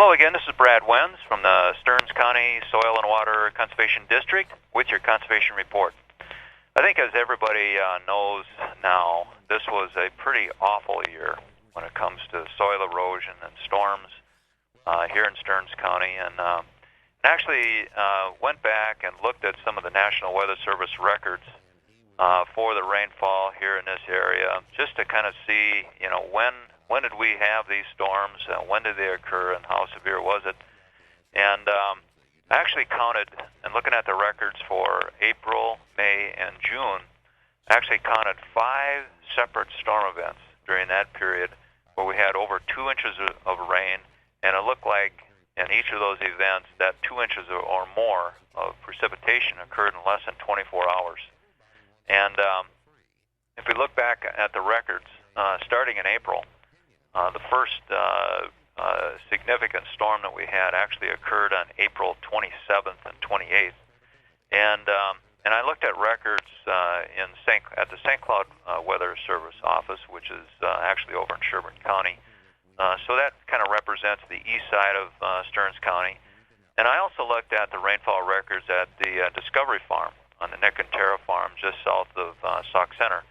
Hello again, this is Brad Wenz from the Stearns County Soil and Water Conservation District with your conservation report. I think as everybody knows now, this was a pretty awful year when it comes to soil erosion and storms here in Stearns County, and actually went back and looked at some of the National Weather Service records for the rainfall here in this area, just to kind of see, when did we have these storms, when did they occur, and how severe was it? And I actually counted, and looking at the records for April, May, and June, I actually counted 5 separate storm events during that period where we had over 2 inches of rain, and it looked like in each of those events that 2 inches or more of precipitation occurred in less than 24 hours. And if we look back at the records, starting in April, the first significant storm that we had actually occurred on April 27th and 28th. And I looked at records at the St. Cloud Weather Service office, which is actually over in Sherburne County. So that kind of represents the east side of Stearns County. And I also looked at the rainfall records at the Discovery Farm on the Nick and Tara Farm just south of Sauk Center.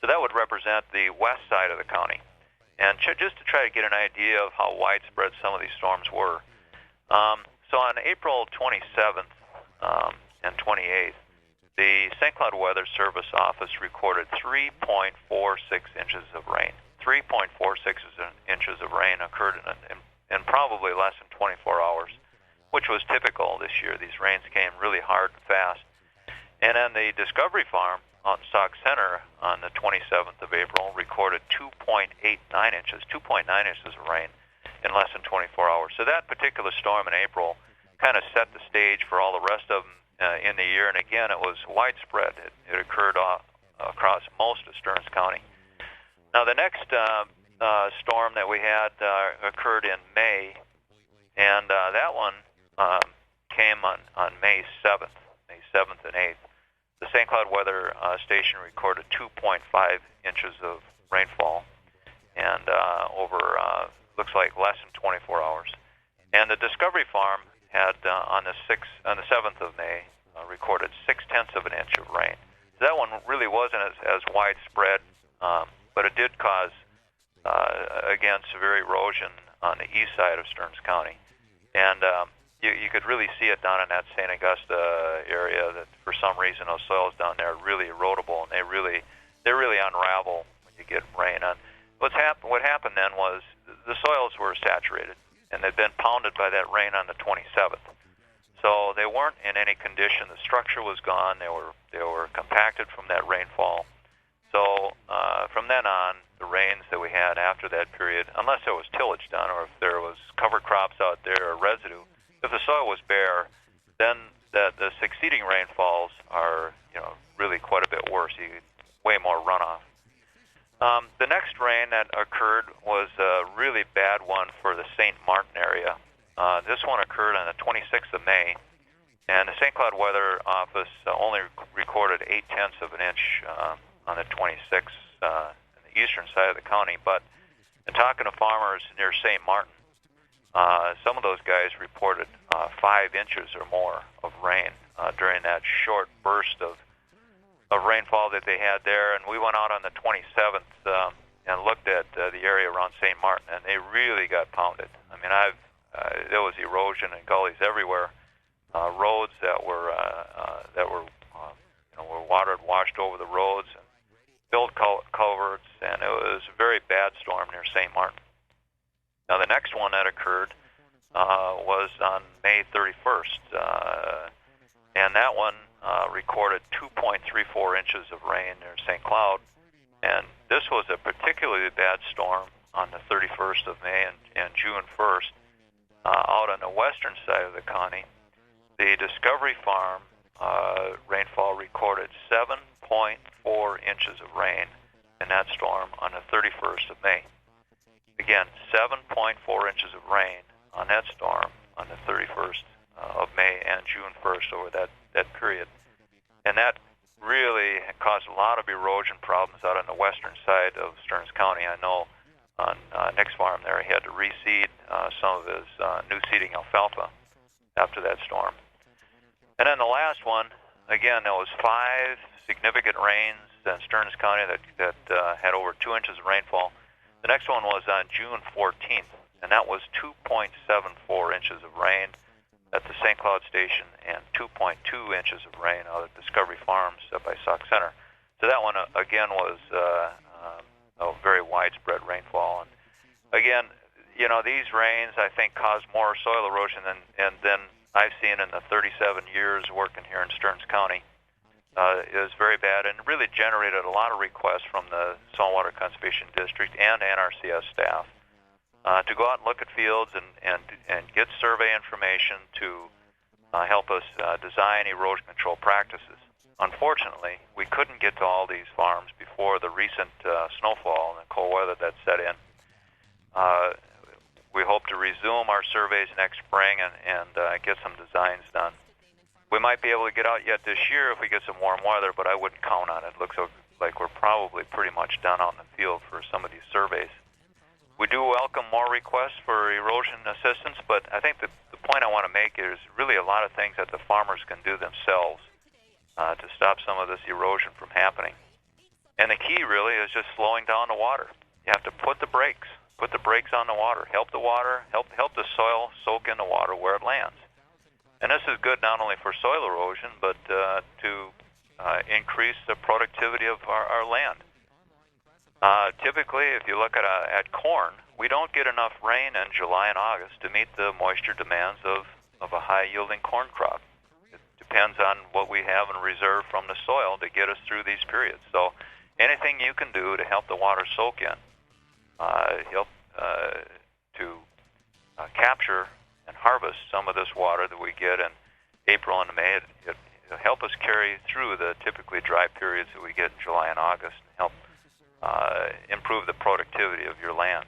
So that would represent the west side of the county. And just to try to get an idea of how widespread some of these storms were. So on April 27th and 28th, the St. Cloud Weather Service office recorded 3.46 inches of rain. 3.46 inches of rain occurred in probably less than 24 hours, which was typical this year. These rains came really hard and fast. And then the Discovery Farm on Sauk Center on the 27th of April recorded 2.89 inches of rain in less than 24 hours. So that particular storm in April kind of set the stage for all the rest of them in the year. And again, it was widespread. It occurred across most of Stearns County. Now, the next storm that we had occurred in May, and that one came on May 7th and 8th. The St. Cloud Weather Station recorded 2.5 inches of rainfall, and over looks like less than 24 hours. And the Discovery Farm had on the 7th of May recorded 0.6 of an inch of rain. So that one really wasn't as widespread, but it did cause again severe erosion on the east side of Stearns County, and you could really see it down in that St. Augusta area that for some reason those soils down there are really erodible, and they really unravel when you get rain. And what happened then was the soils were saturated, and they'd been pounded by that rain on the 27th. So they weren't in any condition. The structure was gone. They were compacted from that rainfall. So from then on, the rains that we had after that period, unless there was tillage done or if there was cover crops out there or residue, if the soil was bare, then the succeeding rainfalls are really quite a bit worse. You get way more runoff. The next rain that occurred was a really bad one for the St. Martin area. This one occurred on the 26th of May, and the St. Cloud Weather Office only recorded 0.8 of an inch on the 26th in the eastern side of the county. But in talking to farmers near St. Martin, some of those guys reported 5 inches or more of rain during that short burst of rainfall that they had there. And we went out on the 27th and looked at the area around St. Martin, and they really got pounded. I mean, there was erosion and gullies everywhere, roads that were watered, washed over the roads, and filled culverts, and it was a very bad storm near St. Martin. Now, the next one that occurred was on May 31st, and that one recorded 2.34 inches of rain near St. Cloud, and this was a particularly bad storm on the 31st of May and June 1st out on the western side of the county. The Discovery Farm rainfall recorded 7.4 inches of rain in that storm on the 31st of May. Again, 7.4 inches of rain on that storm on the 31st of May and June 1st over that period. And that really caused a lot of erosion problems out on the western side of Stearns County. I know on Nick's farm there, he had to reseed some of his new seeding alfalfa after that storm. And then the last one, again, there was 5 significant rains in Stearns County that had over 2 inches of rainfall. The next one was on June 14th, and that was 2.74 inches of rain at the St. Cloud Station and 2.2 inches of rain out at Discovery Farms by Sauk Center. So that one, again, was a very widespread rainfall. And again, you know, these rains, I think, caused more soil erosion than I've seen in the 37 years working here in Stearns County. It was very bad and really generated a lot of requests from the Saltwater Conservation District and NRCS staff to go out and look at fields and get survey information to help us design erosion control practices. Unfortunately, we couldn't get to all these farms before the recent snowfall and the cold weather that set in. We hope to resume our surveys next spring and get some designs done. We might be able to get out yet this year if we get some warm weather, but I wouldn't count on it. It looks like we're probably pretty much done out in the field for some of these surveys. We do welcome more requests for erosion assistance, but I think the point I want to make is really a lot of things that the farmers can do themselves to stop some of this erosion from happening. And the key really is just slowing down the water. You have to put the brakes on the water, help the soil soak in the water where it lands. And this is good not only for soil erosion, but to increase the productivity of our land. Typically, if you look at corn, we don't get enough rain in July and August to meet the moisture demands of a high-yielding corn crop. It depends on what we have in reserve from the soil to get us through these periods. So anything you can do to help the water soak in, help to capture and harvest some of this water that we get in April and May, it'll help us carry through the typically dry periods that we get in July and August and help improve the productivity of your land.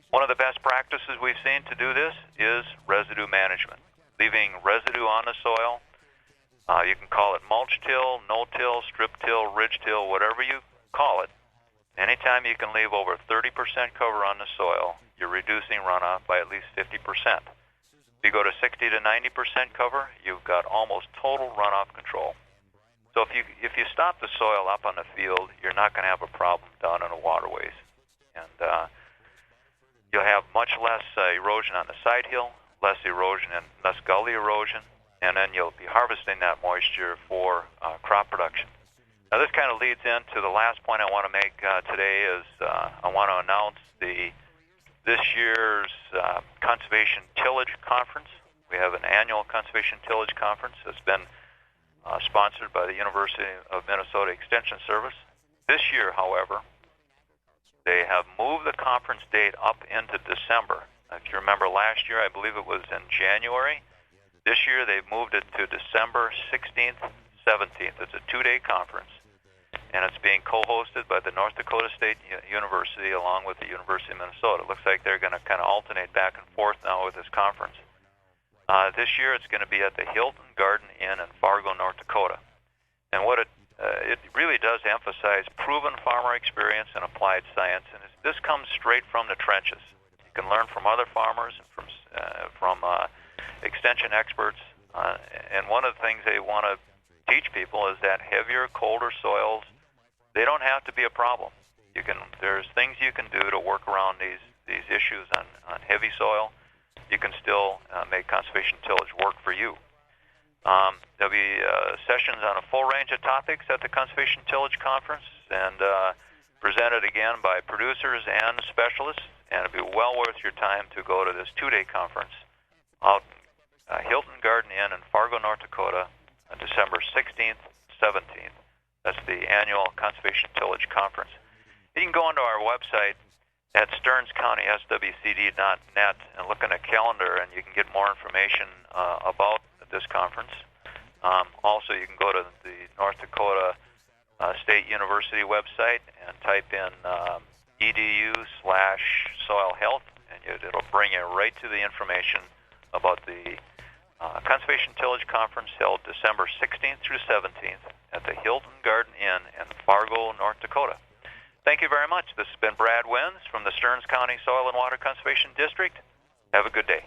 One of the best practices we've seen to do this is residue management, leaving residue on the soil. You can call it mulch till, no-till, strip till, ridge till, whatever you call it. Anytime you can leave over 30% cover on the soil, you're reducing runoff by at least 50%. If you go to 60 to 90% cover, you've got almost total runoff control. So if you stop the soil up on the field, you're not going to have a problem down in the waterways. And you'll have much less erosion on the side hill, less erosion and less gully erosion, and then you'll be harvesting that moisture for crop production. Now this kind of leads into the last point I want to make today is I want to announce this year's Conservation Tillage Conference. We have an annual Conservation Tillage Conference that's been sponsored by the University of Minnesota Extension Service. This year, however, they have moved the conference date up into December. If you remember last year, I believe it was in January. This year, they've moved it to December 16th, 17th. It's a 2-day conference, and it's being co-hosted by the North Dakota State University along with the University of Minnesota. It looks like they're going to kind of alternate back and forth now with this conference. This year, it's going to be at the Hilton Garden Inn in Fargo, North Dakota. And what it really does emphasize proven farmer experience and applied science, and this comes straight from the trenches. You can learn from other farmers and from extension experts. And one of the things they want to teach people is that heavier, colder soils, they don't have to be a problem. There's things you can do to work around these issues on heavy soil. You can still make conservation tillage work for you. There'll be sessions on a full range of topics at the Conservation Tillage Conference and presented again by producers and specialists, and it'll be well worth your time to go to this 2-day conference out Hilton Garden Inn in Fargo, North Dakota on December 16th, 17th. That's the annual Conservation Tillage Conference. You can go onto our website at StearnsCountySWCD.net and look on a calendar, and you can get more information about this conference. Also, you can go to the North Dakota State University website and type in edu/soil health, and it'll bring you right to the information about the Conservation Tillage Conference held December 16th through 17th at the Hilton Garden Inn in Fargo, North Dakota. Thank you very much. This has been Brad Wenz from the Stearns County Soil and Water Conservation District. Have a good day.